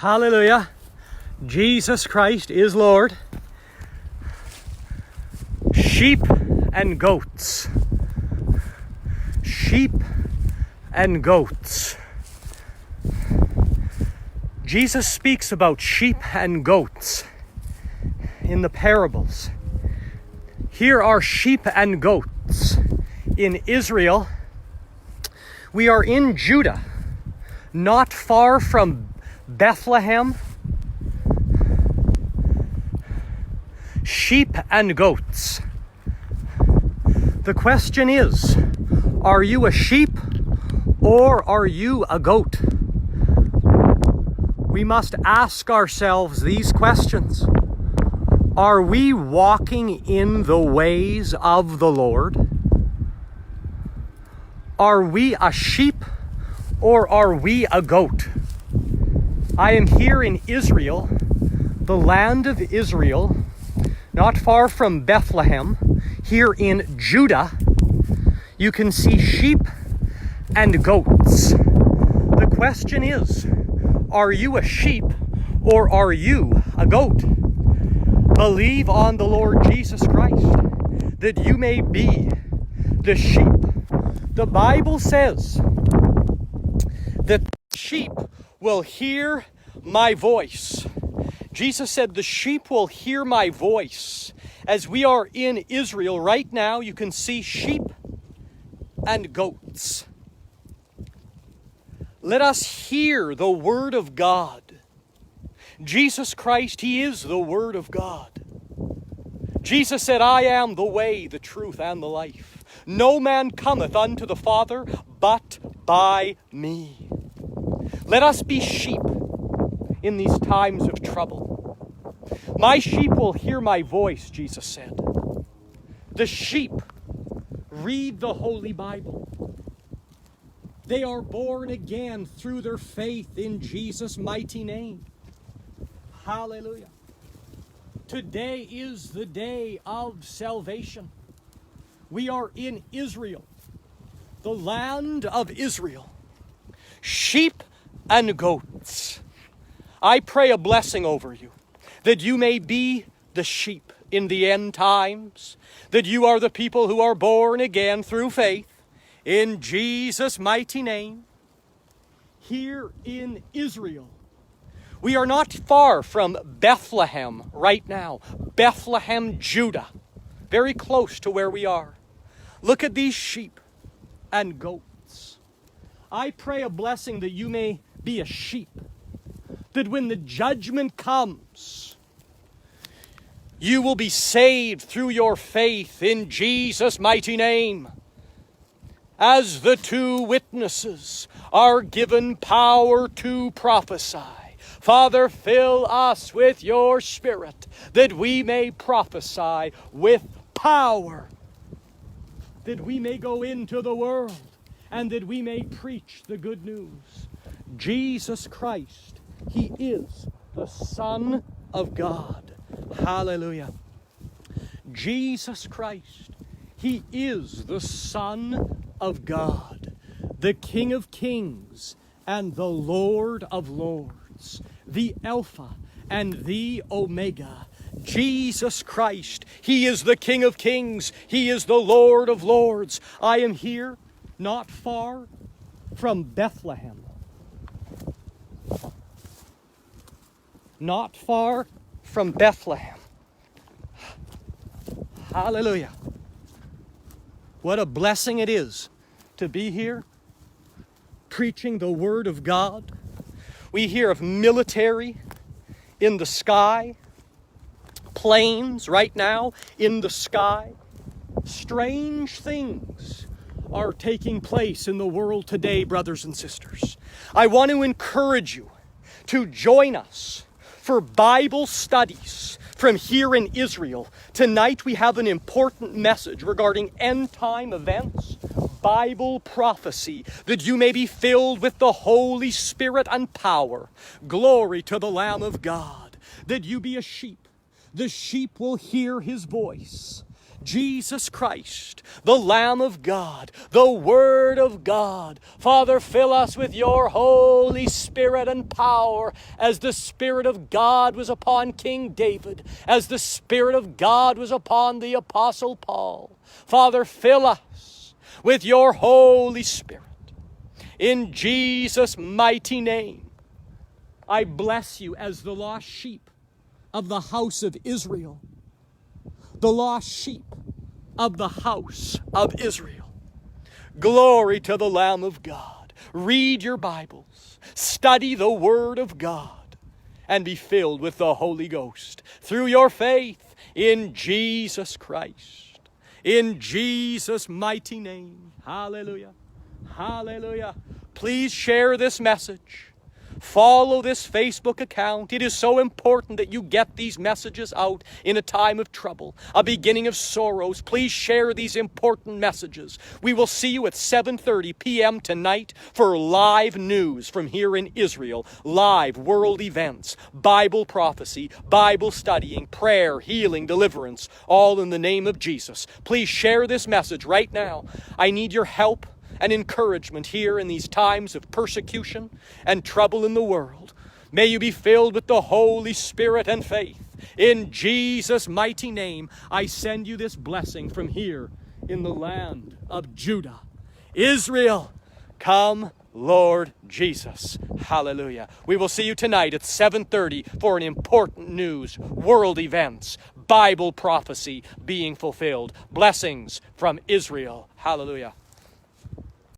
Hallelujah. Jesus Christ is Lord. Sheep and goats. Sheep and goats. Jesus speaks about sheep and goats in the parables. Here are sheep and goats in Israel. We are in Judah, not far from Bethlehem. Sheep and goats. The question is, are you a sheep or are you a goat? We must ask ourselves these questions. Are we walking in the ways of the Lord? Are we a sheep or are we a goat? I am here in Israel, the land of Israel, not far from Bethlehem, here in Judah. You can see sheep and goats. The question is, are you a sheep or are you a goat? Believe on the Lord Jesus Christ that you may be the sheep. The Bible says that the sheep will hear my voice. Jesus said the sheep will hear my voice. As we are in Israel right now, you can see sheep and goats. Let us hear the Word of God. Jesus Christ, He is the Word of God. Jesus said, I am the way, the truth, and the life. No man cometh unto the Father but by me. Let us be sheep in these times of trouble. My sheep will hear my voice, Jesus said. The sheep read the Holy Bible. They are born again through their faith in Jesus' mighty name. Hallelujah. Today is the day of salvation. We are in Israel, the land of Israel. Sheep and goats. I pray a blessing over you, that you may be the sheep in the end times, that you are the people who are born again through faith in Jesus' mighty name. Here in Israel, we are not far from Bethlehem right now. Bethlehem, Judah. Very close to where we are. Look at these sheep and goats. I pray a blessing that you may be a sheep. That when the judgment comes, you will be saved through your faith in Jesus' mighty name. As the two witnesses are given power to prophesy. Father, fill us with your Spirit, that we may prophesy with power, that we may go into the world, and that we may preach the good news. Jesus Christ, He is the Son of God. Hallelujah. Jesus Christ, He is the Son of God, the King of Kings and the Lord of Lords, the Alpha and the Omega. Jesus Christ, He is the King of Kings. He is the Lord of Lords. I am here not far from Bethlehem. Not far from Bethlehem. Hallelujah. What a blessing it is to be here preaching the Word of God. We hear of military in the sky, planes right now in the sky. Strange things are taking place in the world today, brothers and sisters. I want to encourage you to join us for Bible studies from here in Israel. Tonight we have an important message regarding end-time events, Bible prophecy, that you may be filled with the Holy Spirit and power. Glory to the Lamb of God. That you be a sheep. The sheep will hear His voice. Jesus Christ, the Lamb of God, the Word of God. Father, fill us with your Holy Spirit and power as the Spirit of God was upon King David, as the Spirit of God was upon the Apostle Paul. Father, fill us with your Holy Spirit. In Jesus' mighty name, I bless you as the lost sheep of the house of Israel. The lost sheep of the house of Israel. Glory to the Lamb of God. Read your Bibles. Study the Word of God. And be filled with the Holy Ghost through your faith in Jesus Christ. In Jesus' mighty name. Hallelujah. Hallelujah. Please share this message. Follow this Facebook account. It is so important that you get these messages out in a time of trouble, a beginning of sorrows. Please share these important messages. We will see you at 7:30 p.m. tonight for live news from here in Israel, live world events, Bible prophecy, Bible studying, prayer, healing, deliverance, all in the name of Jesus. Please share this message right now. I need your help and encouragement here in these times of persecution and trouble in the world. May you be filled with the Holy Spirit and faith. In Jesus' mighty name, I send you this blessing from here in the land of Judah. Israel, come, Lord Jesus. Hallelujah. We will see you tonight at 7:30 for an important news, world events, Bible prophecy being fulfilled. Blessings from Israel. Hallelujah.